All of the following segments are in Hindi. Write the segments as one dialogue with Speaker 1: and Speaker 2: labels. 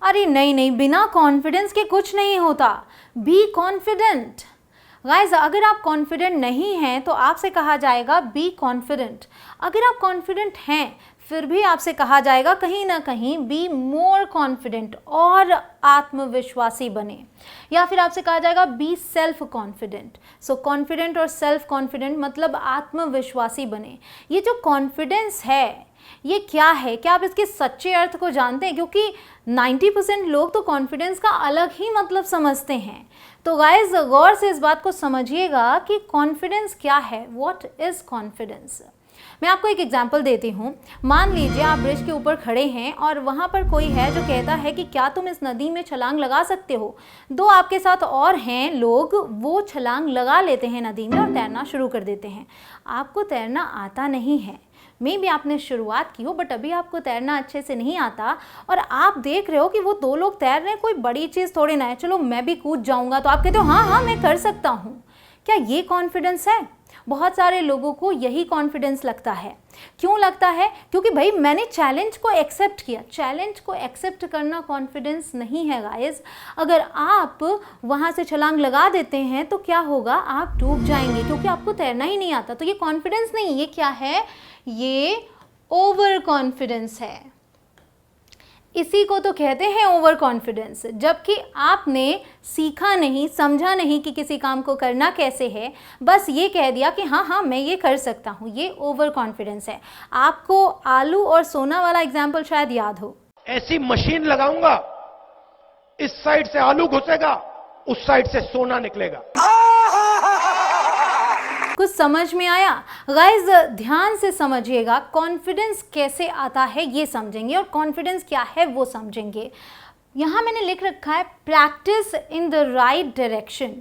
Speaker 1: अरे नहीं नहीं, बिना कॉन्फिडेंस के कुछ नहीं होता। Be confident. गाइस, अगर आप कॉन्फिडेंट नहीं हैं तो आपसे कहा जाएगा बी कॉन्फिडेंट। अगर आप कॉन्फिडेंट हैं फिर भी आपसे कहा जाएगा कहीं ना कहीं बी मोर कॉन्फिडेंट, और आत्मविश्वासी बने। या फिर आपसे कहा जाएगा be self confident. So confident और सेल्फ कॉन्फिडेंट मतलब आत्मविश्वासी बने। ये जो कॉन्फिडेंस है ये क्या है, क्या आप इसके सच्चे अर्थ को जानते हैं? क्योंकि 90% लोग तो कॉन्फिडेंस का अलग ही मतलब समझते हैं। तो गाइस, गौर से इस बात को समझिएगा कि कॉन्फिडेंस क्या है, व्हाट इज कॉन्फिडेंस। मैं आपको एक एग्जांपल देती हूँ। मान लीजिए आप ब्रिज के ऊपर खड़े हैं और वहाँ पर कोई है जो कहता है कि क्या तुम इस नदी में छलांग लगा सकते हो। दो आपके साथ और हैं लोग, वो छलांग लगा लेते हैं नदी में और तैरना शुरू कर देते हैं। आपको तैरना आता नहीं है, मे भी आपने शुरुआत की हो बट अभी आपको तैरना अच्छे से नहीं आता, और आप देख रहे हो कि वो दो लोग तैर रहे हैं, कोई बड़ी चीज़ थोड़ी ना है, चलो मैं भी कूद जाऊंगा। तो आप कहते हो हाँ हाँ मैं कर सकता हूँ। क्या ये कॉन्फिडेंस है? बहुत सारे लोगों को यही कॉन्फिडेंस लगता है। क्यों लगता है? क्योंकि भाई मैंने चैलेंज को एक्सेप्ट किया। चैलेंज को एक्सेप्ट करना कॉन्फिडेंस नहीं है गाइस। अगर आप वहाँ से छलांग लगा देते हैं तो क्या होगा, आप डूब जाएंगे क्योंकि आपको तैरना ही नहीं आता। तो ये कॉन्फिडेंस नहीं, ये क्या है? ये ओवर कॉन्फिडेंस है। इसी को तो कहते हैं ओवर कॉन्फिडेंस। जबकि आपने सीखा नहीं, समझा नहीं कि किसी काम को करना कैसे है, बस ये कह दिया कि हाँ हाँ मैं ये कर सकता हूँ, ये ओवर कॉन्फिडेंस है। आपको आलू और सोना वाला एग्जाम्पल शायद याद हो।
Speaker 2: ऐसी मशीन लगाऊंगा, इस साइड से आलू घुसेगा, उस साइड से सोना निकलेगा।
Speaker 1: कुछ समझ में आया? गाइस, ध्यान से समझिएगा। कॉन्फिडेंस कैसे आता है ये समझेंगे और कॉन्फिडेंस क्या है वो समझेंगे। यहाँ मैंने लिख रखा है practice in the right direction.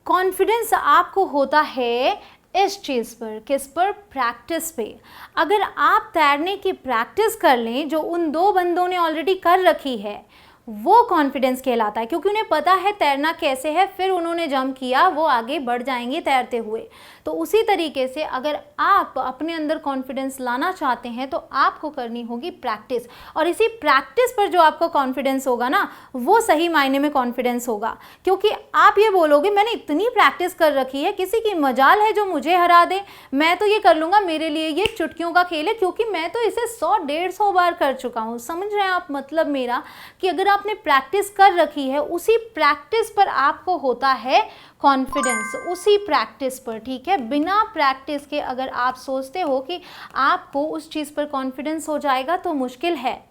Speaker 1: Confidence आपको होता है इस चीज़ पर, किस पर? प्रैक्टिस पे। अगर आप तैरने की प्रैक्टिस कर लें जो उन दो बंदों ने ऑलरेडी कर रखी है, वो कॉन्फिडेंस कहलाता है, क्योंकि उन्हें पता है तैरना कैसे है, फिर उन्होंने जंप किया, वो आगे बढ़ जाएंगे तैरते हुए। तो उसी तरीके से अगर आप अपने अंदर कॉन्फिडेंस लाना चाहते हैं तो आपको करनी होगी प्रैक्टिस, और इसी प्रैक्टिस पर जो आपको कॉन्फिडेंस होगा ना, वो सही मायने में कॉन्फिडेंस होगा। क्योंकि आप ये बोलोगे मैंने इतनी प्रैक्टिस कर रखी है, किसी की मजाल है जो मुझे हरा दे, मैं तो ये कर लूँगा, मेरे लिए ये चुटकियों का खेल है, क्योंकि मैं तो इसे 100-150 बार कर चुका हूँ। समझ रहे हैं आप मतलब मेरा? कि अगर आपने प्रैक्टिस कर रखी है, उसी प्रैक्टिस पर आपको होता है कॉन्फिडेंस, उसी प्रैक्टिस पर, ठीक है? बिना प्रैक्टिस के अगर आप सोचते हो कि आपको उस चीज़ पर कॉन्फिडेंस हो जाएगा तो मुश्किल है,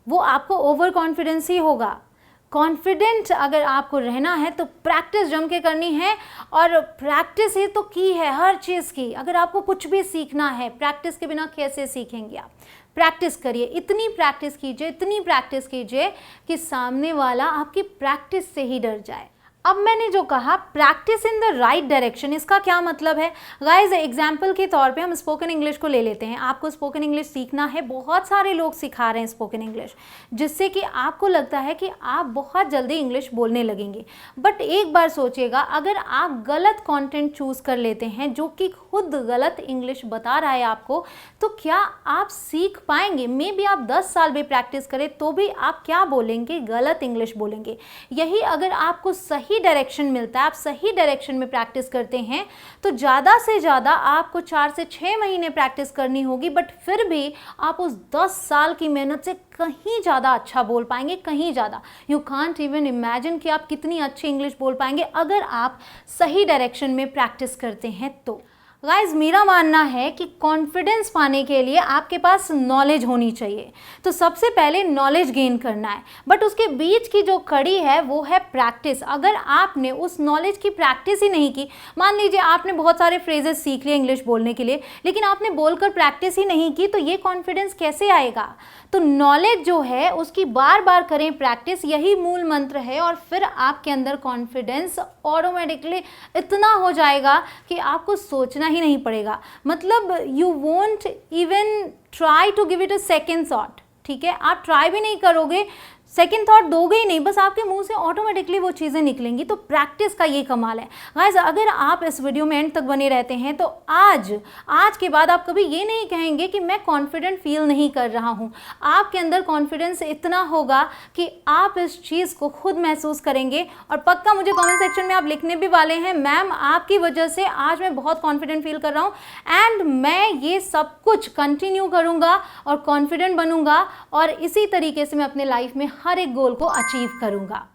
Speaker 1: वो आपको ओवर कॉन्फिडेंस ही होगा। कॉन्फिडेंट अगर आपको रहना है तो प्रैक्टिस जम के करनी है, और प्रैक्टिस ही तो की है हर चीज़ की। अगर आपको कुछ भी सीखना है, प्रैक्टिस के बिना कैसे सीखेंगे आप? प्रैक्टिस करिए, इतनी प्रैक्टिस कीजिए, इतनी प्रैक्टिस कीजिए कि सामने वाला आपकी प्रैक्टिस से ही डर जाए। अब मैंने जो कहा practice in the right direction, इसका क्या मतलब है? गाइस, एग्जाम्पल के तौर पे हम स्पोकन इंग्लिश को ले लेते हैं। आपको स्पोकन इंग्लिश सीखना है, बहुत सारे लोग सिखा रहे हैं स्पोकन इंग्लिश, जिससे कि आपको लगता है कि आप बहुत जल्दी इंग्लिश बोलने लगेंगे। बट एक बार सोचिएगा, अगर आप गलत कंटेंट चूज़ कर लेते हैं जो कि खुद गलत इंग्लिश बता रहा है आपको, तो क्या आप सीख पाएंगे? मे बी आप 10 साल भी प्रैक्टिस करें तो भी आप क्या बोलेंगे? गलत इंग्लिश बोलेंगे। यही अगर आपको सही डायरेक्शन मिलता है, आप सही डायरेक्शन में प्रैक्टिस करते हैं, तो ज़्यादा से ज़्यादा आपको 4 से 6 महीने प्रैक्टिस करनी होगी, बट फिर भी आप उस 10 साल की मेहनत से कहीं ज़्यादा अच्छा बोल पाएंगे, कहीं ज़्यादा। यू कांट इवन इमेजिन कि आप कितनी अच्छी इंग्लिश बोल पाएंगे अगर आप सही डायरेक्शन में प्रैक्टिस करते हैं तो। गाइज, मेरा मानना है कि कॉन्फिडेंस पाने के लिए आपके पास नॉलेज होनी चाहिए। तो सबसे पहले नॉलेज गेन करना है, बट उसके बीच की जो कड़ी है वो है प्रैक्टिस। अगर आपने उस नॉलेज की प्रैक्टिस ही नहीं की, मान लीजिए आपने बहुत सारे फ्रेजेस सीख लिए इंग्लिश बोलने के लिए, लेकिन आपने बोलकर प्रैक्टिस ही नहीं की, तो ये कॉन्फिडेंस कैसे आएगा? तो नॉलेज जो है उसकी बार बार करें प्रैक्टिस, यही मूल मंत्र है, और फिर आपके अंदर कॉन्फिडेंस ऑटोमेटिकली इतना हो जाएगा कि आपको सोचना ही नहीं पड़ेगा। मतलब you won't even try to give it a second thought, ठीक है? आप ट्राई भी नहीं करोगे, सेकंड थॉट दोगे ही नहीं, बस आपके मुंह से ऑटोमेटिकली वो चीज़ें निकलेंगी। तो प्रैक्टिस का ये कमाल है गाइस। अगर आप इस वीडियो में एंड तक बने रहते हैं तो आज के बाद आप कभी ये नहीं कहेंगे कि मैं कॉन्फिडेंट फील नहीं कर रहा हूँ। आपके अंदर कॉन्फिडेंस इतना होगा कि आप इस चीज़ को खुद महसूस करेंगे, और पक्का मुझे कमेंट सेक्शन में आप लिखने भी वाले हैं, मैम आपकी वजह से आज मैं बहुत कॉन्फिडेंट फील कर रहा हूँ एंड मैं ये सब कुछ कंटिन्यू करूँगा और कॉन्फिडेंट बनूंगा और इसी तरीके से मैं अपने लाइफ में हर एक गोल को अचीव करूंगा।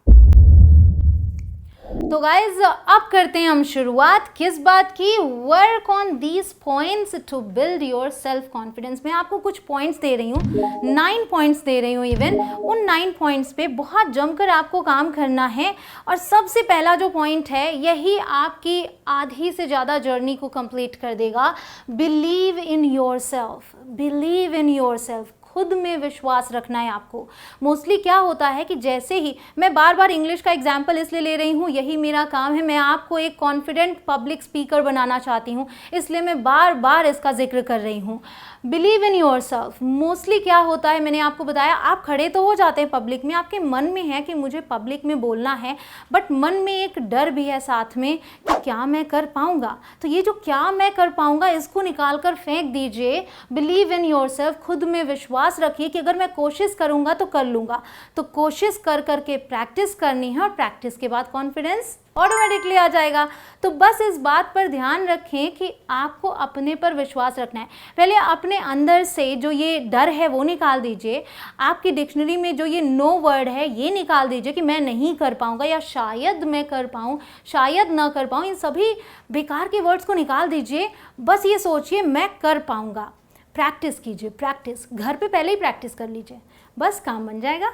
Speaker 1: तो गाइज अब करते हैं हम शुरुआत किस बात की, work on these points to build your self confidence. मैं आपको कुछ पॉइंट्स दे रही हूँ, 9 पॉइंट्स दे रही हूँ इवन, उन 9 पॉइंट्स पे बहुत जमकर आपको काम करना है। और सबसे पहला जो पॉइंट है यही आपकी आधी से ज़्यादा जर्नी को कंप्लीट कर देगा। Believe in your self, believe in your self. खुद में विश्वास रखना है आपको। मोस्टली क्या होता है कि जैसे ही मैं बार बार इंग्लिश का एग्जाम्पल इसलिए ले रही हूँ, यही मेरा काम है, मैं आपको एक कॉन्फिडेंट पब्लिक स्पीकर बनाना चाहती हूँ, इसलिए मैं बार बार इसका जिक्र कर रही हूँ। Believe in your self. Mostly क्या होता है, मैंने आपको बताया, आप खड़े तो हो जाते हैं पब्लिक में, आपके मन में है कि मुझे पब्लिक में बोलना है, बट मन में एक डर भी है साथ में कि क्या मैं कर पाऊँगा। तो ये जो क्या मैं कर पाऊँगा इसको निकाल कर फेंक दीजिए। बिलीव इन योर सेल्फ, खुद में विश्वास रखिए कि अगर मैं कोशिश करूँगा तो कर लूँगा। तो कोशिश कर करके प्रैक्टिस करनी है और प्रैक्टिस के बाद कॉन्फिडेंस ऑटोमेटिकली आ जाएगा। तो बस इस बात पर ध्यान रखें कि आपको अपने पर विश्वास रखना है। पहले अपने अंदर से जो ये डर है वो निकाल दीजिए। आपकी डिक्शनरी में जो ये नो वर्ड है ये निकाल दीजिए कि मैं नहीं कर पाऊँगा या शायद मैं कर पाऊँ, शायद ना कर पाऊँ, इन सभी बेकार के वर्ड्स को निकाल दीजिए। बस ये सोचिए मैं कर पाऊँगा। प्रैक्टिस कीजिए, प्रैक्टिस घर पे पहले ही प्रैक्टिस कर लीजिए, बस काम बन जाएगा।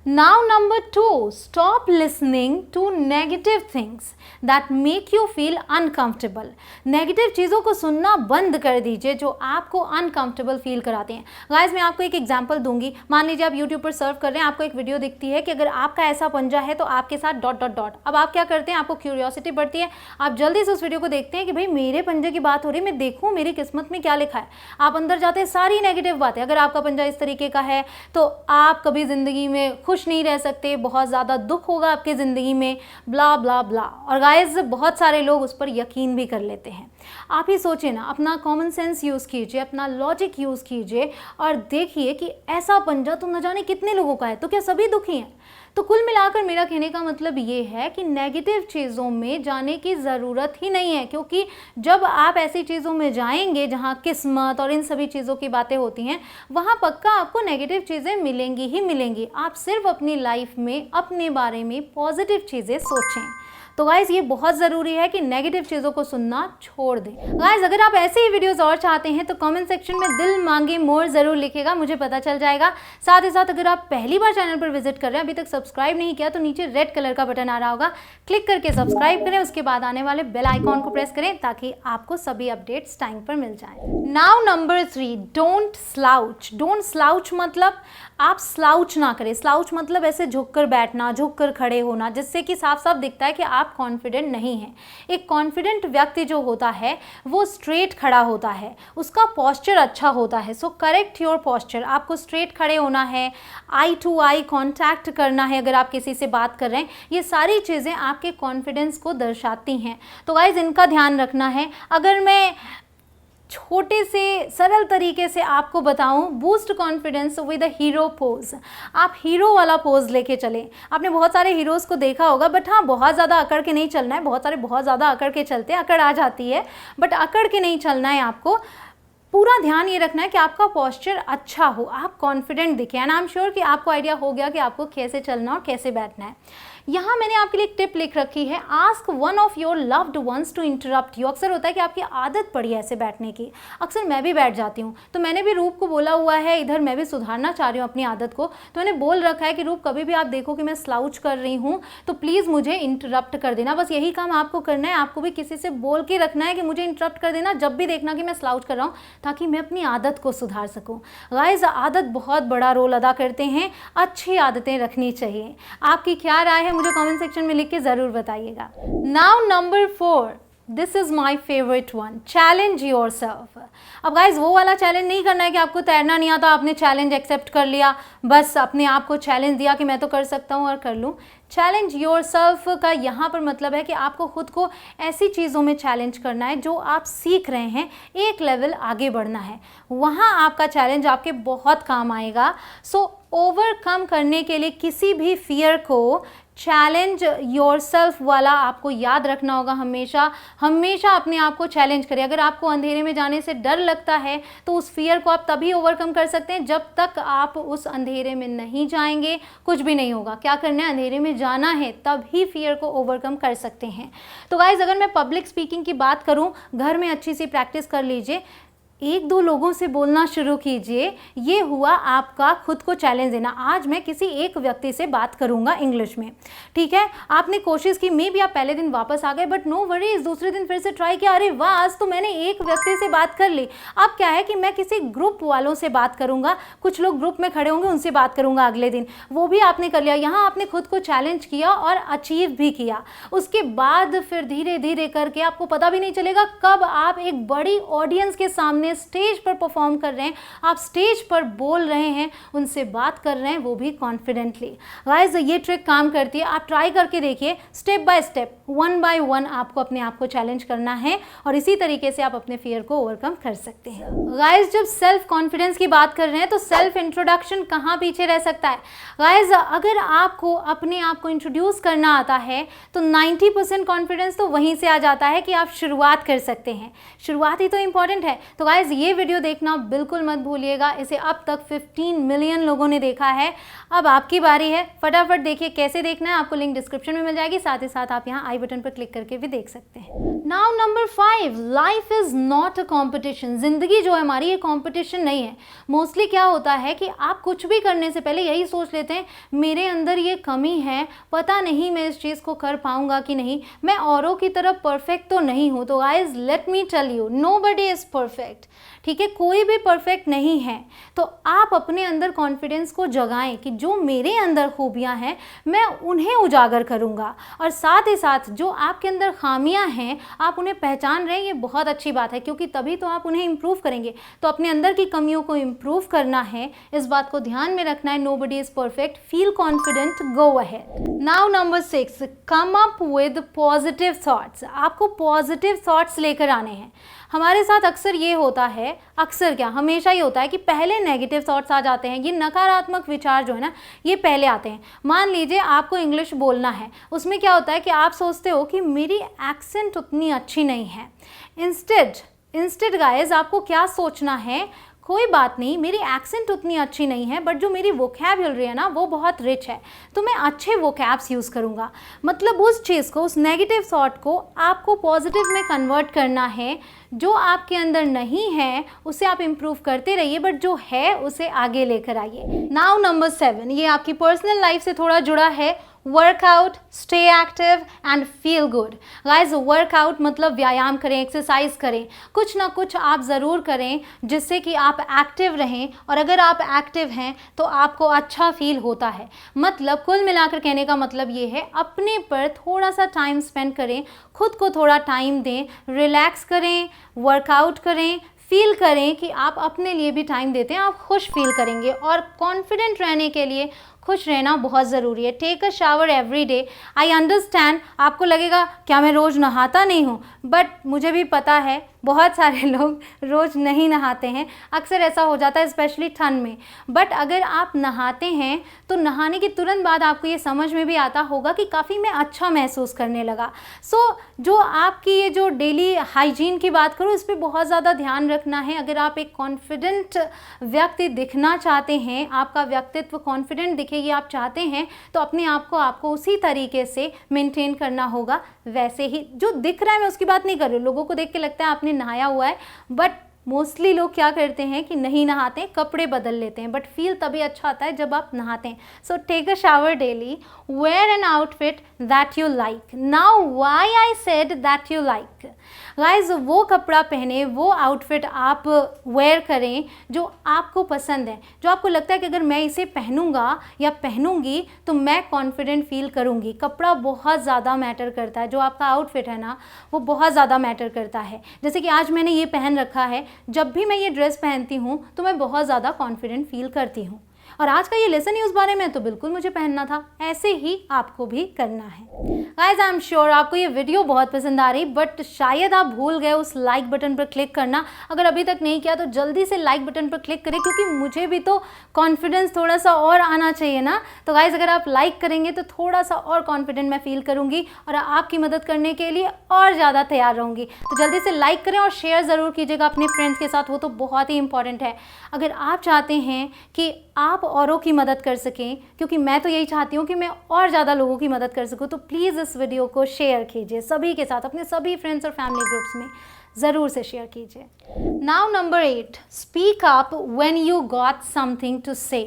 Speaker 1: Now number 2, stop listening to negative things that make you feel uncomfortable. Negative चीज़ों को सुनना बंद कर दीजिए जो आपको अनकंफर्टेबल फील कराते हैं। गाइस मैं आपको एक एग्जांपल दूंगी। मान लीजिए आप यूट्यूब पर सर्व कर रहे हैं, आपको एक वीडियो दिखती है कि अगर आपका ऐसा पंजा है तो आपके साथ ... अब आप क्या करते हैं, आपको क्यूरियोसिटी बढ़ती है, आप जल्दी से उस वीडियो को देखते हैं कि भाई मेरे पंजे की बात हो रही है, मैं देखूँ मेरी किस्मत में क्या लिखा है। आप अंदर जाते हैं, सारी नेगेटिव बातें। अगर आपका पंजा इस तरीके का है तो आप कभी ज़िंदगी में खुश नहीं रह सकते, बहुत ज़्यादा दुख होगा आपके ज़िंदगी में, ब्ला ब्ला ब्ला। और गाइस बहुत सारे लोग उस पर यकीन भी कर लेते हैं। आप ही सोचिए ना, अपना कॉमन सेंस यूज़ कीजिए, अपना लॉजिक यूज़ कीजिए और देखिए कि ऐसा पंजा तो न जाने कितने लोगों का है, तो क्या सभी दुखी हैं? तो कुल मिलाकर मेरा कहने का मतलब ये है कि नेगेटिव चीज़ों में जाने की ज़रूरत ही नहीं है, क्योंकि जब आप ऐसी चीज़ों में जाएंगे जहाँ किस्मत और इन सभी चीज़ों की बातें होती हैं, वहाँ पक्का आपको नेगेटिव चीज़ें मिलेंगी ही मिलेंगी। आप सिर्फ अपनी लाइफ में अपने बारे में पॉजिटिव चीज़ें सोचें। तो गाइज़ ये बहुत ज़रूरी है कि नेगेटिव चीज़ों को सुनना छोड़ दें। गाइज़ अगर आप ऐसे ही वीडियोस और चाहते हैं तो कमेंट सेक्शन में दिल मांगे मोर ज़रूर लिखिएगा, मुझे पता चल जाएगा। साथ ही साथ अगर आप पहली बार चैनल पर विजिट कर रहे हैं, अभी तक सब्सक्राइब नहीं किया, तो नीचे रेड कलर का बटन आ रहा होगा, क्लिक करके सब्सक्राइब करें, उसके बाद आने वाले बेल आइकॉन को प्रेस करें ताकि आपको सभी अपडेट्स टाइम पर मिल जाएं। Now number 3, don't slouch. Don't slouch मतलब आप स्लाउच ना करें। स्लाउच मतलब ऐसे झुककर बैठना, झुककर खड़े होना, जिससे कि साफ साफ दिखता है कि आप कॉन्फिडेंट नहीं हैं। एक कॉन्फिडेंट व्यक्ति जो होता है वो स्ट्रेट खड़ा होता है, उसका पोस्चर अच्छा होता है। So correct your posture. आपको स्ट्रेट खड़े होना है, आई टू आई कांटेक्ट करना है अगर आप किसी से बात कर रहे हैं। ये सारी चीज़ें आपके कॉन्फिडेंस को दर्शाती हैं। तो गाइज इनका ध्यान रखना है। अगर मैं छोटे से सरल तरीके से आपको बताऊं, boost confidence with a hero pose. आप हीरो वाला पोज लेके चलें। आपने बहुत सारे हीरोज़ को देखा होगा, बट हाँ बहुत ज़्यादा अकड़ के नहीं चलना है। बहुत सारे बहुत ज़्यादा अकड़ के चलते हैं, अकड़ आ जाती है, बट अकड़ के नहीं चलना है। आपको पूरा ध्यान ये रखना है कि आपका पोस्चर अच्छा हो, आप कॉन्फिडेंट दिखें। एंड आई एम श्योर कि आपको आइडिया हो गया कि आपको कैसे चलना और कैसे बैठना है। यहाँ मैंने आपके लिए एक टिप लिख रखी है, ask one of your loved ones to interrupt you. अक्सर होता है कि आपकी आदत पड़ी है ऐसे बैठने की, अक्सर मैं भी बैठ जाती हूँ। तो मैंने भी रूप को बोला हुआ है, इधर मैं भी सुधारना चाह रही हूँ अपनी आदत को। तो मैंने बोल रखा है कि रूप कभी भी आप देखो कि मैं स्लाउच कर रही हूँ तो प्लीज़ मुझे इंटरप्ट कर देना। बस यही काम आपको करना है, आपको भी किसी से बोल के रखना है कि मुझे इंटरप्ट कर देना जब भी देखना कि मैं स्लाउच कर रहा हूँ, ताकि मैं अपनी आदत को सुधार सकूँ। गाइस आदत बहुत बड़ा रोल अदा करते हैं, अच्छी आदतें रखनी चाहिए। आपकी क्या राय है मुझे कमेंट सेक्शन में लिख के ज़रूर बताइएगा। Now number 4, this is my favourite one, challenge your self. अब गाइज वो वाला चैलेंज नहीं करना है कि आपको तैरना नहीं आता, आपने चैलेंज एक्सेप्ट कर लिया, बस अपने आप को चैलेंज दिया कि मैं तो कर सकता हूँ और कर लूँ। चैलेंज योर सेल्फ का यहाँ पर मतलब है कि आपको खुद को ऐसी चीज़ों में चैलेंज करना है जो आप सीख रहे हैं, एक लेवल आगे बढ़ना है, वहाँ आपका चैलेंज आपके बहुत काम आएगा। सो ओवरकम करने के लिए किसी भी फियर को चैलेंज योरसेल्फ वाला आपको याद रखना होगा। हमेशा हमेशा अपने आप को चैलेंज करें। अगर आपको अंधेरे में जाने से डर लगता है तो उस फियर को आप तभी ओवरकम कर सकते हैं जब तक आप उस अंधेरे में नहीं जाएंगे, कुछ भी नहीं होगा। क्या करना है, अंधेरे में जाना है, तभी फियर को ओवरकम कर सकते हैं। तो गाइज अगर मैं पब्लिक स्पीकिंग की बात करूं, घर में अच्छी सी प्रैक्टिस कर लीजिए, एक दो लोगों से बोलना शुरू कीजिए, ये हुआ आपका खुद को चैलेंज देना। आज मैं किसी एक व्यक्ति से बात करूंगा इंग्लिश में, ठीक है, आपने कोशिश की, मे बी आप पहले दिन वापस आ गए, बट नो वरीज, दूसरे दिन फिर से ट्राई किया, अरे वाह आज तो मैंने एक व्यक्ति से बात कर ली। अब क्या है कि मैं किसी ग्रुप वालों से बात करूंगा, कुछ लोग ग्रुप में खड़े होंगे, उनसे बात करूंगा अगले दिन, वो भी आपने कर लिया। यहाँ आपने खुद को चैलेंज किया और अचीव भी किया। उसके बाद फिर धीरे धीरे करके आपको पता भी नहीं चलेगा कब आप एक बड़ी ऑडियंस के सामने स्टेज पर परफॉर्म कर रहे हैं, आप स्टेज पर बोल रहे हैं, उनसे बात कर रहे हैं, वो भी कॉन्फिडेंटली। गाइस ये ट्रिक काम करती है, आप ट्राई करके देखिए। Step by step, one by one आपको अपने आप को चैलेंज करना है और इसी तरीके से आप अपने फियर को ओवरकम कर सकते हैं। गाइस जब सेल्फ कॉन्फिडेंस की बात कर रहे हैं तो सेल्फ इंट्रोडक्शन कहाँ पीछे रह सकता है। गाइस अगर आपको अपने आप को इंट्रोड्यूस करना आता है तो 90% कॉन्फिडेंस तो वहीं से आ जाता है कि आप शुरुआत कर सकते हैं। शुरुआत ही तो इंपॉर्टेंट है। तो गाइस ये वीडियो देखना बिल्कुल मत भूलिएगा, इसे अब तक 15 मिलियन लोगों ने देखा है। अब आपकी बारी है, फटाफट देखिए। कैसे देखना है आपको लिंक डिस्क्रिप्शन में मिल जाएगी, साथ ही साथ आप यहाँ आई बटन पर क्लिक करके भी देख सकते हैं। Now number 5, life is not a competition. जिंदगी जो है हमारी, ये कॉम्पिटिशन नहीं है। मोस्टली क्या होता है कि आप कुछ भी करने से पहले यही सोच लेते हैं, मेरे अंदर ये कमी है, पता नहीं मैं इस चीज़ को कर पाऊंगा कि नहीं, मैं औरों की तरफ परफेक्ट तो नहीं हूँ। तो guys let me tell you, nobody is perfect, ठीक है, कोई भी परफेक्ट नहीं है। तो आप अपने अंदर कॉन्फिडेंस को जगाएं कि जो मेरे अंदर खूबियां हैं मैं उन्हें उजागर करूंगा, और साथ ही साथ जो आपके अंदर खामियां हैं आप उन्हें पहचान रहे हैं, ये बहुत अच्छी बात है, क्योंकि तभी तो आप उन्हें इम्प्रूव करेंगे। तो अपने अंदर की कमियों को इम्प्रूव करना है, इस बात को ध्यान में रखना है। Nobody is perfect, feel confident, go ahead. Now number 6, come up with positive thoughts. आपको पॉजिटिव थॉट्स लेकर आने हैं। हमारे साथ अक्सर ये होता है, अक्सर क्या हमेशा ही होता है कि पहले नेगेटिव थॉट्स आ जाते हैं। ये नकारात्मक विचार जो है ना, ये पहले आते हैं। मान लीजिए आपको इंग्लिश बोलना है, उसमें क्या होता है कि आप सोचते हो कि मेरी एक्सेंट उतनी अच्छी नहीं है। इंस्टेड गाइस आपको क्या सोचना है, कोई बात नहीं, मेरी एक्सेंट उतनी अच्छी नहीं है, बट जो मेरी वोकैब्युलरी है ना वो बहुत रिच है, तो मैं अच्छे वोकैब्स यूज़ करूँगा। मतलब उस चीज़ को, उस नेगेटिव थॉट को आपको पॉजिटिव में कन्वर्ट करना है। जो आपके अंदर नहीं है उसे आप इम्प्रूव करते रहिए, बट जो है उसे आगे लेकर आइए। नाउ नंबर 7, ये आपकी पर्सनल लाइफ से थोड़ा जुड़ा है। Workout, stay active and feel good. Guys workout मतलब व्यायाम करें, एक्सरसाइज करें, कुछ ना कुछ आप ज़रूर करें जिससे कि आप एक्टिव रहें, और अगर आप एक्टिव हैं तो आपको अच्छा फील होता है। मतलब कुल मिलाकर कहने का मतलब ये है, अपने पर थोड़ा सा टाइम स्पेंड करें, खुद को थोड़ा टाइम दें, रिलैक्स करें, वर्कआउट करें, फील करें कि आप अपने लिए भी टाइम देते हैं, आप खुश फील करेंगे। और कॉन्फिडेंट रहने के लिए खुश रहना बहुत ज़रूरी है। Take a shower every day. I understand, आपको लगेगा क्या मैं रोज़ नहाता नहीं हूँ, बट मुझे भी पता है बहुत सारे लोग रोज़ नहीं नहाते हैं, अक्सर ऐसा हो जाता है स्पेशली ठंड में। बट अगर आप नहाते हैं तो नहाने के तुरंत बाद आपको ये समझ में भी आता होगा कि काफ़ी मैं अच्छा महसूस करने लगा। सो जो आपकी ये जो डेली हाइजीन की बात करूँ, इस पर बहुत ज़्यादा ध्यान रखना है। अगर आप एक कॉन्फिडेंट व्यक्ति दिखना चाहते हैं, आपका व्यक्तित्व कॉन्फिडेंट दिखे ये आप चाहते हैं, तो अपने आप को आपको उसी तरीके से मेंटेन करना होगा। वैसे ही जो दिख रहा है, मैं उसकी बात नहीं कर रही हूँ, लोगों को देख के लगता है आपने नहाया हुआ है, बट मोस्टली लोग क्या करते हैं कि नहीं नहाते हैं, कपड़े बदल लेते हैं, बट फील तभी अच्छा आता है जब आप नहाते हैं। So take a shower daily, wear an outfit that you like. Now why I said that you like. Guys वो कपड़ा पहने, वो आउटफिट आप वेयर करें जो आपको पसंद है, जो आपको लगता है कि अगर मैं इसे पहनूंगा या पहनूंगी तो मैं कॉन्फिडेंट फील करूंगी। कपड़ा बहुत ज़्यादा मैटर करता है, जो आपका आउटफिट है ना वो बहुत ज़्यादा मैटर करता है। जैसे कि आज मैंने ये पहन रखा है, जब भी मैं ये ड्रेस पहनती हूँ तो मैं बहुत ज़्यादा कॉन्फिडेंट फील करती हूँ। और आज का ये लेसन ही उस बारे में, तो बिल्कुल मुझे पहनना था। ऐसे ही आपको भी करना है। गाइज आई एम श्योर आपको ये वीडियो बहुत पसंद आ रही, बट शायद आप भूल गए उस लाइक बटन पर क्लिक करना। अगर अभी तक नहीं किया तो जल्दी से लाइक बटन पर क्लिक करें, क्योंकि मुझे भी तो कॉन्फिडेंस थोड़ा सा और आना चाहिए ना। तो गाइज अगर आप लाइक करेंगे तो थोड़ा सा और कॉन्फिडेंट मैं फील करूँगी और आपकी मदद करने के लिए और ज़्यादा तैयार रहूँगी। तो जल्दी से लाइक करें और शेयर ज़रूर कीजिएगा अपने फ्रेंड्स के साथ, वो तो बहुत ही इंपॉर्टेंट है। अगर आप चाहते हैं कि आप औरों की मदद कर सकें, क्योंकि मैं तो यही चाहती हूँ कि मैं और ज़्यादा लोगों की मदद कर सकूँ, तो प्लीज़ इस वीडियो को शेयर कीजिए सभी के साथ, अपने सभी फ्रेंड्स और फैमिली ग्रुप्स में ज़रूर से शेयर कीजिए। Now number 8, speak up when you got something to say.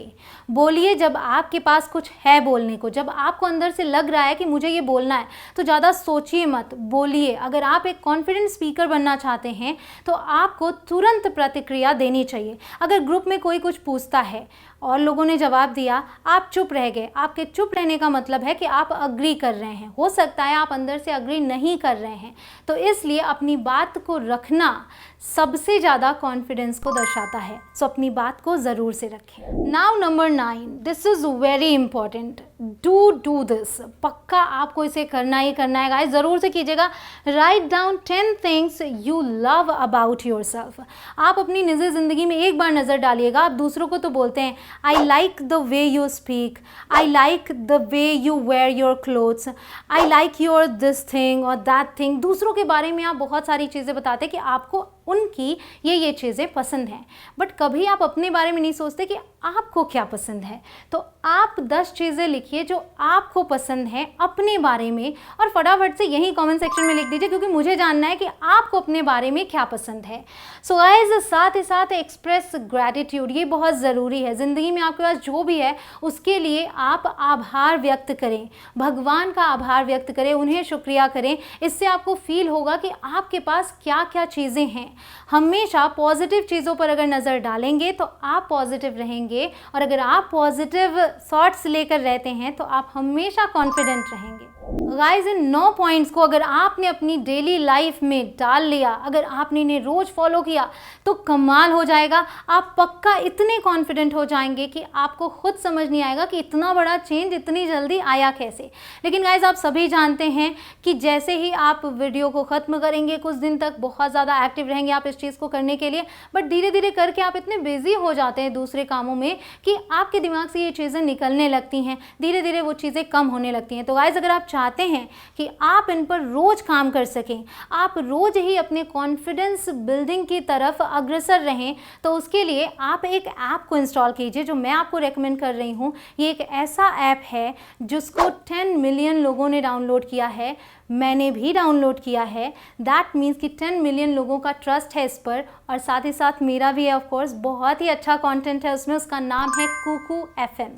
Speaker 1: बोलिए जब आपके पास कुछ है बोलने को, जब आपको अंदर से लग रहा है कि मुझे ये बोलना है, तो ज़्यादा सोचिए मत, बोलिए। अगर आप एक कॉन्फिडेंट स्पीकर बनना चाहते हैं तो आपको तुरंत प्रतिक्रिया देनी चाहिए। अगर ग्रुप में कोई कुछ पूछता है और लोगों ने जवाब दिया, आप चुप रह गए, आपके चुप रहने का मतलब है कि आप अग्री कर रहे हैं। हो सकता है आप अंदर से अग्री नहीं कर रहे हैं, तो इसलिए अपनी बात को रखना सबसे ज़्यादा कॉन्फिडेंस को दर्शाता है। सो अपनी बात को ज़रूर से रखें। Now number 9, this is very important, do this. पक्का आपको इसे करना ही करना है गाइस, ज़रूर से कीजिएगा। Write down 10 things you love about yourself. आप अपनी निजी ज़िंदगी में एक बार नज़र डालिएगा। आप दूसरों को तो बोलते हैं I like the way you speak, I like the way you wear your clothes, I like your this thing और दैट थिंग। दूसरों के बारे में आप बहुत सारी चीज़ें बताते हैं कि आपको उनकी ये चीज़ें पसंद हैं, बट कभी आप अपने बारे में नहीं सोचते कि आपको क्या पसंद है। तो आप 10 चीज़ें लिखिए जो आपको पसंद है अपने बारे में, और फटाफट से यही कमेंट सेक्शन में लिख दीजिए, क्योंकि मुझे जानना है कि आपको अपने बारे में क्या पसंद है। सो गाइस, साथ ही साथ एक्सप्रेस ग्रैटिट्यूड, ये बहुत ज़रूरी है। ज़िंदगी में आपके पास जो भी है उसके लिए आप आभार व्यक्त करें, भगवान का आभार व्यक्त करें, उन्हें शुक्रिया करें। इससे आपको फील होगा कि आपके पास क्या क्या चीज़ें हैं। हमेशा पॉजिटिव चीज़ों पर अगर नज़र डालेंगे तो आप पॉजिटिव रहेंगे, और अगर आप पॉजिटिव थॉट्स लेकर रहते हैं तो आप हमेशा कॉन्फिडेंट रहेंगे। गाइस, इन 9 पॉइंट्स को अगर आपने अपनी डेली लाइफ में डाल लिया, अगर आपने इन्हें रोज़ फॉलो किया तो कमाल हो जाएगा। आप पक्का इतने कॉन्फिडेंट हो जाएंगे कि आपको खुद समझ नहीं आएगा कि इतना बड़ा चेंज इतनी जल्दी आया कैसे। लेकिन गाइस, आप सभी जानते हैं कि जैसे ही आप वीडियो को ख़त्म करेंगे, कुछ दिन तक बहुत ज़्यादा एक्टिव रहेंगे आप इस चीज़ को करने के लिए, बट धीरे धीरे करके आप इतने बिजी हो जाते हैं दूसरे कामों में कि आपके दिमाग से ये चीज़ें निकलने लगती हैं, धीरे धीरे वो चीज़ें कम होने लगती हैं। तो गाइस, अगर आप चाहते हैं कि आप इन पर रोज़ काम कर सकें, आप रोज़ ही अपने कॉन्फिडेंस बिल्डिंग की तरफ अग्रसर रहें, तो उसके लिए आप एक ऐप को इंस्टॉल कीजिए जो मैं आपको रेकमेंड कर रही हूँ। ये एक ऐसा ऐप है जिसको 10 मिलियन लोगों ने डाउनलोड किया है, मैंने भी डाउनलोड किया है। दैट मीन्स कि 10 मिलियन लोगों का ट्रस्ट है इस पर, और साथ ही साथ मेरा भी है ऑफ कोर्स। बहुत ही अच्छा कंटेंट है उसमें, उसका नाम है कुकू FM।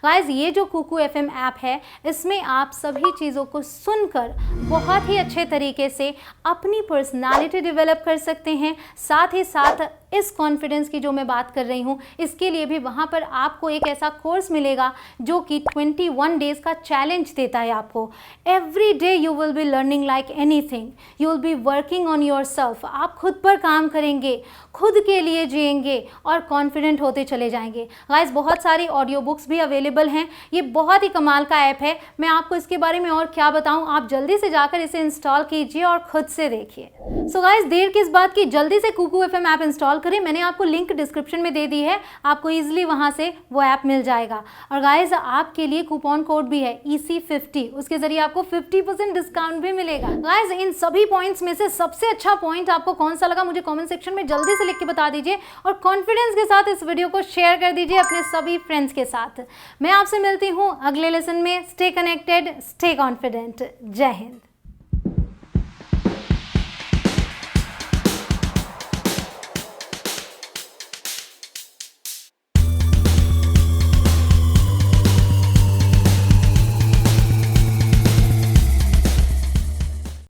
Speaker 1: गाइस, ये जो कुकू FM ऐप है, इसमें आप सभी चीज़ों को सुनकर बहुत ही अच्छे तरीके से अपनी पर्सनालिटी डेवलप कर सकते हैं। साथ ही साथ इस कॉन्फिडेंस की जो मैं बात कर रही हूँ, इसके लिए भी वहाँ पर आपको एक ऐसा कोर्स मिलेगा जो कि 21 डेज़ का चैलेंज देता है आपको। Every day you will be learning like anything, you will be working on your self. आप खुद पर काम करेंगे, खुद के लिए जिएंगे और कॉन्फिडेंट होते चले जाएंगे। गाइस, बहुत सारी ऑडियो बुक्स भी अवेलेबल हैं। ये बहुत ही कमाल का ऐप है, मैं आपको इसके बारे में और क्या बताऊँ। आप जल्दी से जाकर इसे इंस्टॉल कीजिए और खुद से देखिए। सो गाइस, देर किस बात की, जल्दी से कुकू FM ऐप इंस्टॉल करें। मैंने आपको लिंक डिस्क्रिप्शन में दे दी है, आपको इजीली वहां से वो ऐप मिल जाएगा। और गाइस, आपके लिए कूपन कोड भी है EC50, उसके जरिए आपको 50% डिस्काउंट भी मिलेगा। गाइस, इन सभी पॉइंट्स में से सबसे अच्छा पॉइंट आपको कौन सा लगा मुझे कमेंट सेक्शन में जल्दी से लिख के बता दीजिए, और कॉन्फिडेंस के साथ इस वीडियो को शेयर कर दीजिए अपने सभी फ्रेंड्स के साथ। मैं आपसे मिलती हूँ अगले लेसन में। Stay connected, stay confident. जय हिंद।